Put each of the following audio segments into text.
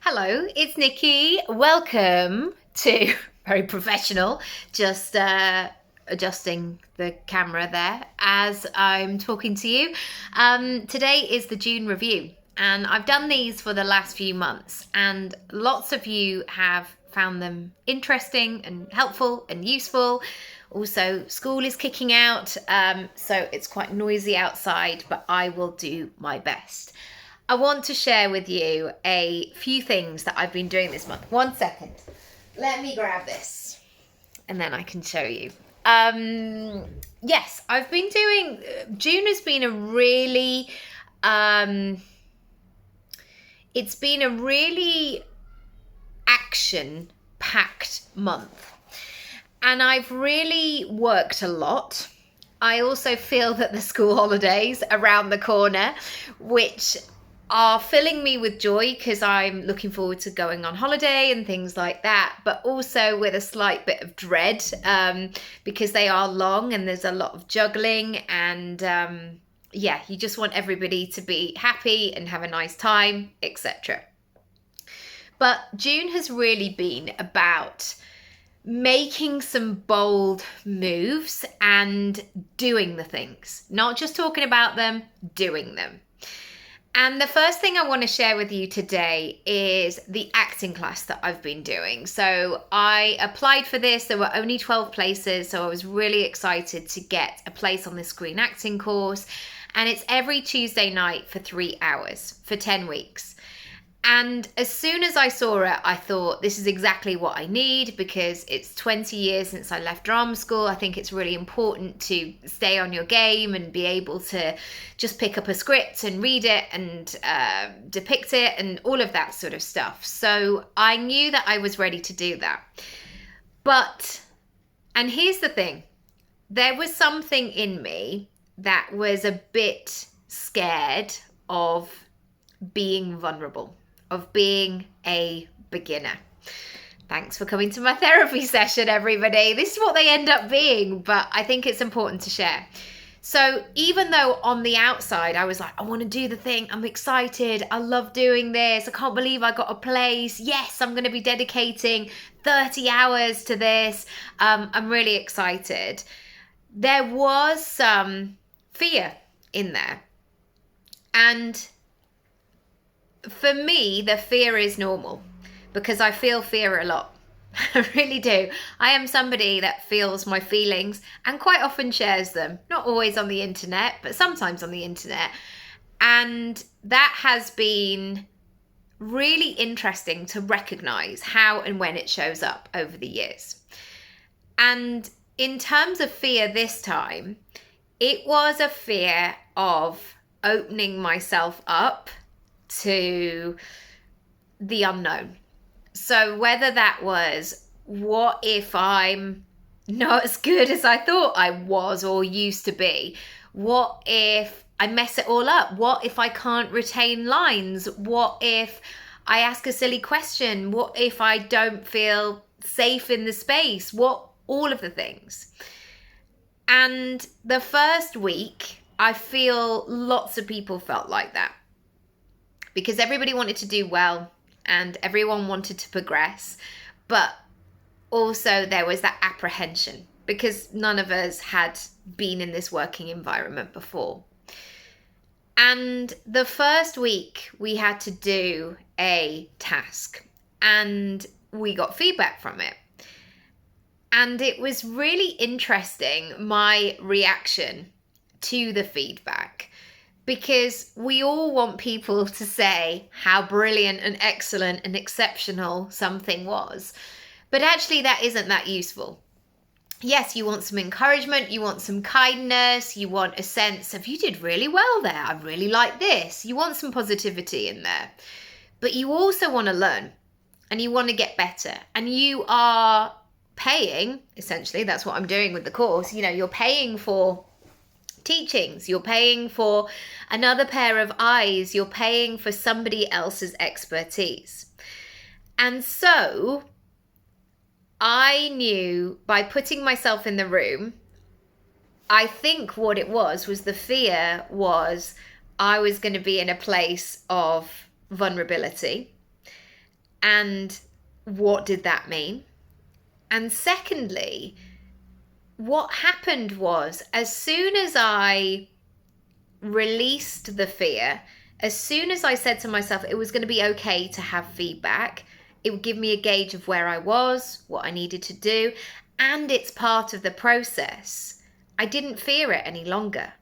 Hello, it's Nikki. Welcome to very professional, just adjusting the camera there as I'm talking to you. Today is the June review, and I've done these for the last few months, and lots of you have found them interesting and helpful and useful. Also, school is kicking out, so it's quite noisy outside, but I will do my best. I want to share with you a few things that I've been doing this month. 1 second. Let me grab this and then I can show you. Yes, I've been doing, June has been it's been a really action-packed month. And I've really worked a lot. I also feel that the school holidays are around the corner, which are filling me with joy because I'm looking forward to going on holiday and things like that, but also with a slight bit of dread because they are long and there's a lot of juggling and you just want everybody to be happy and have a nice time, etc. But June has really been about making some bold moves and doing the things, not just talking about them, doing them. And the first thing I want to share with you today is the acting class that I've been doing. So I applied for this. There were only 12 places, so I was really excited to get a place on the screen acting course. And it's every Tuesday night for 3 hours for 10 weeks. And as soon as I saw it, I thought this is exactly what I need because it's 20 years since I left drama school. I think it's really important to stay on your game and be able to just pick up a script and read it and depict it and all of that sort of stuff. So I knew that I was ready to do that. And here's the thing, there was something in me that was a bit scared of being vulnerable, of being a beginner. Thanks for coming to my therapy session, everybody. This is what they end up being, but I think it's important to share. So even though on the outside, I was like, I want to do the thing. I'm excited. I love doing this. I can't believe I got a place. Yes, I'm going to be dedicating 30 hours to this. I'm really excited. There was some fear in there. And for me, the fear is normal because I feel fear a lot. I really do. I am somebody that feels my feelings and quite often shares them. Not always on the internet, but sometimes on the internet. And that has been really interesting to recognize how and when it shows up over the years. And in terms of fear this time, it was a fear of opening myself up to the unknown. So whether that was, what if I'm not as good as I thought I was or used to be? What if I mess it all up? What if I can't retain lines? What if I ask a silly question? What if I don't feel safe in the space? All of the things. And the first week, I feel lots of people felt like that because everybody wanted to do well and everyone wanted to progress. But also there was that apprehension because none of us had been in this working environment before. And the first week we had to do a task and we got feedback from it. And it was really interesting, my reaction to the feedback, because we all want people to say how brilliant and excellent and exceptional something was. But actually that isn't that useful. Yes, you want some encouragement, you want some kindness, you want a sense of you did really well there, I really like this. You want some positivity in there. But you also want to learn and you want to get better. And you are paying, essentially, that's what I'm doing with the course, you're paying for teachings, you're paying for another pair of eyes, you're paying for somebody else's expertise. And so I knew by putting myself in the room, I think what it was the fear was I was going to be in a place of vulnerability And what did that mean? And secondly, what happened was, as soon as I released the fear, as soon as I said to myself it was going to be okay to have feedback, it would give me a gauge of where I was, what I needed to do, and it's part of the process, I didn't fear it any longer.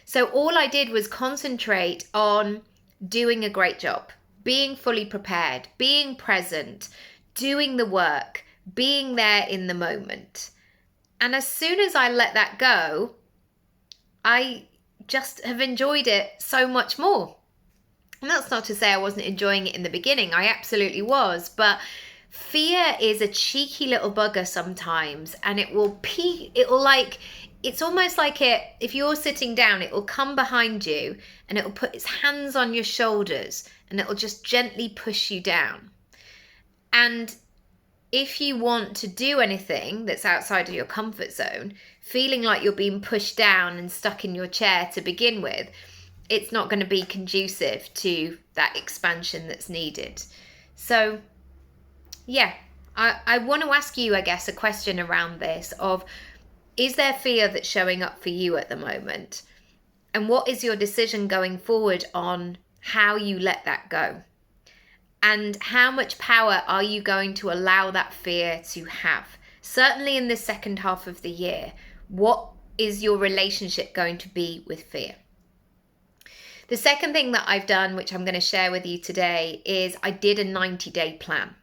So all I did was concentrate on doing a great job, being fully prepared, being present, doing the work, being there in the moment. And as soon as I let that go, I just have enjoyed it so much more. And that's not to say I wasn't enjoying it in the beginning. I absolutely was. But fear is a cheeky little bugger sometimes, and it will it's almost like if you're sitting down, it will come behind you and it will put its hands on your shoulders and it will just gently push you down. And if you want to do anything that's outside of your comfort zone, feeling like you're being pushed down and stuck in your chair to begin with, it's not going to be conducive to that expansion that's needed. So, yeah, I want to ask you, I guess, a question around this of, is there fear that's showing up for you at the moment? And what is your decision going forward on how you let that go? And how much power are you going to allow that fear to have? Certainly in the second half of the year, what is your relationship going to be with fear? The second thing that I've done, which I'm going to share with you today, is I did a 90-day plan.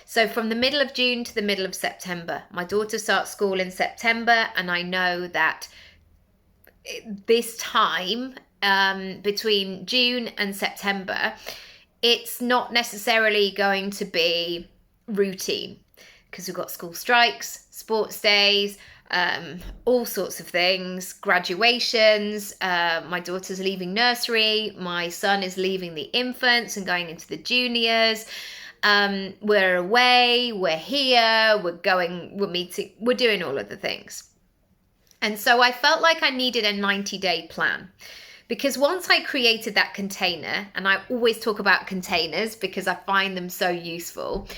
So from the middle of June to the middle of September, my daughter starts school in September, and I know that this time between June and September, it's not necessarily going to be routine because we've got school strikes, sports days, all sorts of things, graduations. My daughter's leaving nursery. My son is leaving the infants and going into the juniors. We're away, we're here, we're meeting, we're doing all of the things. And so I felt like I needed a 90-day plan. Because once I created that container, and I always talk about containers because I find them so useful,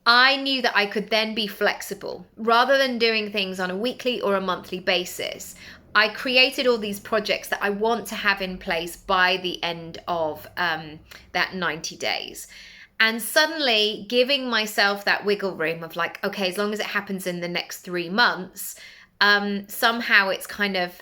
I knew that I could then be flexible. Rather than doing things on a weekly or a monthly basis, I created all these projects that I want to have in place by the end of that 90 days. And suddenly giving myself that wiggle room of like, okay, as long as it happens in the next 3 months, somehow it's kind of,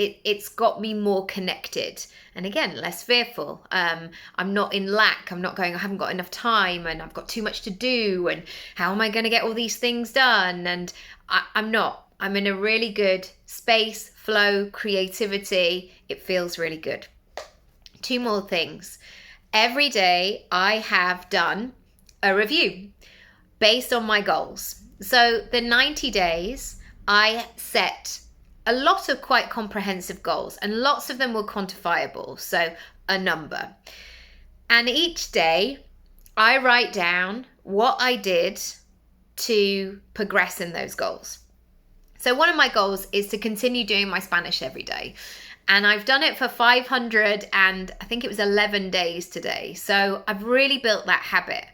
it's got me more connected. And again, less fearful. I'm not in lack. I'm not going, I haven't got enough time and I've got too much to do. And how am I going to get all these things done? And I'm not. I'm in a really good space, flow, creativity. It feels really good. 2 more things. Every day I have done a review based on my goals. So the 90 days, I set a lot of quite comprehensive goals, and lots of them were quantifiable, so a number. And each day I write down what I did to progress in those goals. So one of my goals is to continue doing my Spanish every day. And I've done it for 500 and I think it was 11 days today. So I've really built that habit.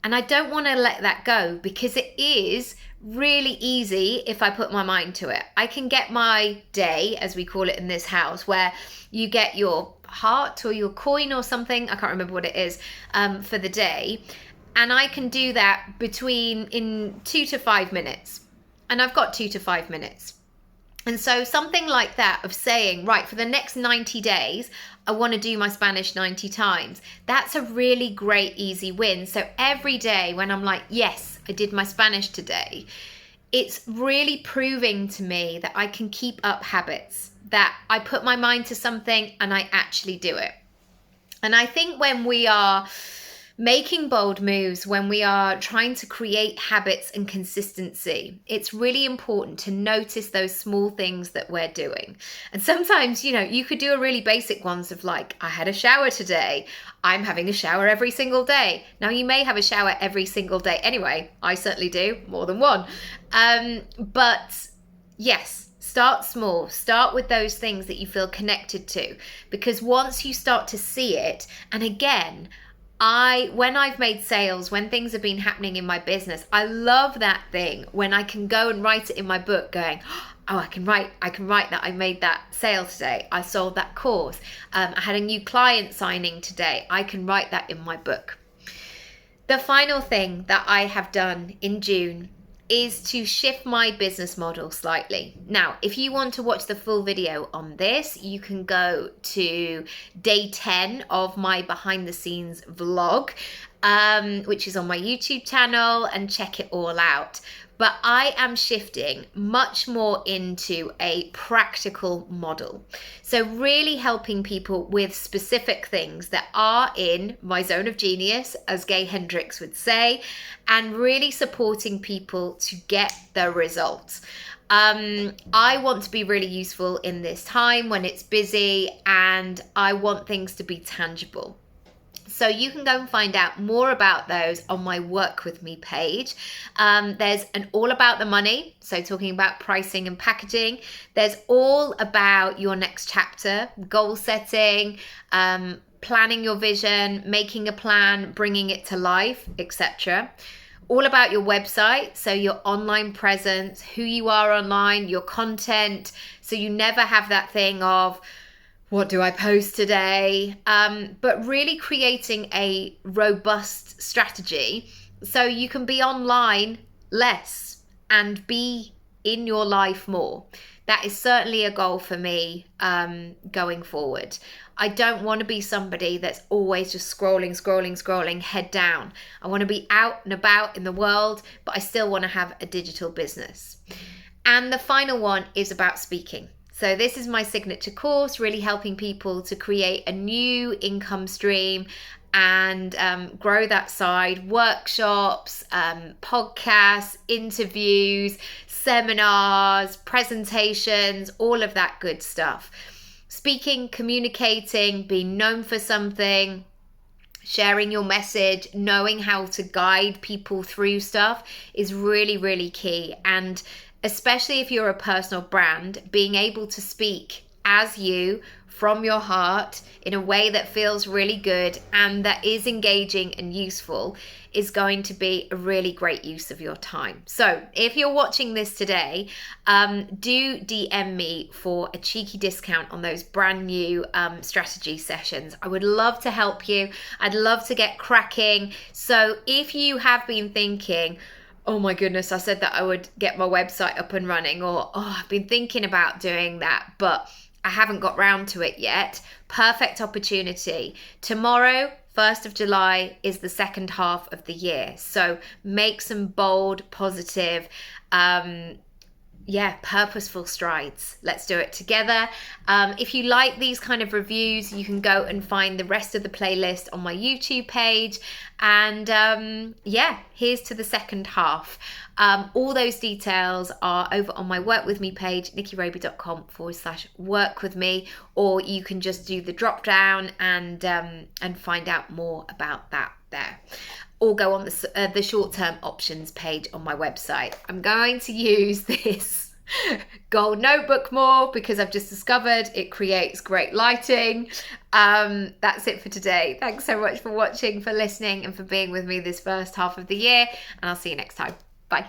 And I don't want to let that go because it is really easy if I put my mind to it. I can get my day, as we call it in this house, where you get your heart or your coin or something, I can't remember what it is, for the day. And I can do that in 2 to 5 minutes. And I've got 2 to 5 minutes. And so something like that of saying, right, for the next 90 days, I want to do my Spanish 90 times. That's a really great, easy win. So every day when I'm like, yes, I did my Spanish today, it's really proving to me that I can keep up habits, that I put my mind to something and I actually do it. And I think when we are making bold moves, when we are trying to create habits and consistency, it's really important to notice those small things that we're doing. And sometimes, you could do a really basic ones of like, I had a shower today. I'm having a shower every single day. Now, you may have a shower every single day anyway. I certainly do, more than one. But yes, start small. Start with those things that you feel connected to, because once you start to see it, and again, When I've made sales, when things have been happening in my business, I love that thing when I can go and write it in my book going, oh, I can write that I made that sale today. I sold that course. I had a new client signing today. I can write that in my book. The final thing that I have done in June is to shift my business model slightly. Now, if you want to watch the full video on this, you can go to day 10 of my behind the scenes vlog, which is on my YouTube channel, and check it all out. But I am shifting much more into a practical model. So really helping people with specific things that are in my zone of genius, as Gay Hendricks would say, and really supporting people to get the results. I want to be really useful in this time when it's busy, and I want things to be tangible. So you can go and find out more about those on my Work With Me page. There's an all about the money, so talking about pricing and packaging. There's all about your next chapter, goal setting, planning your vision, making a plan, bringing it to life, etc. All about your website, so your online presence, who you are online, your content, so you never have that thing of, what do I post today? But really creating a robust strategy so you can be online less and be in your life more. That is certainly a goal for me going forward. I don't want to be somebody that's always just scrolling, head down. I want to be out and about in the world, but I still want to have a digital business. And the final one is about speaking. So this is my signature course, really helping people to create a new income stream and grow that side. Workshops, podcasts, interviews, seminars, presentations, all of that good stuff. Speaking, communicating, being known for something, sharing your message, knowing how to guide people through stuff is really, really key. And especially if you're a personal brand, being able to speak as you from your heart in a way that feels really good and that is engaging and useful is going to be a really great use of your time. So if you're watching this today, do DM me for a cheeky discount on those brand new strategy sessions. I would love to help you. I'd love to get cracking. So if you have been thinking, oh my goodness, I said that I would get my website up and running, or I've been thinking about doing that, but I haven't got round to it yet. Perfect opportunity. Tomorrow, 1st of July, is the second half of the year. So make some bold, positive, purposeful strides. Let's do it together. If you like these kind of reviews, you can go and find the rest of the playlist on my YouTube page. And here's to the second half. All those details are over on my Work With Me page, nickyraby.com/work with me, or you can just do the drop down and find out more about that there. Or go on the short-term options page on my website. I'm going to use this gold notebook more because I've just discovered it creates great lighting. That's it for today. Thanks so much for watching, for listening, and for being with me this first half of the year. And I'll see you next time. Bye.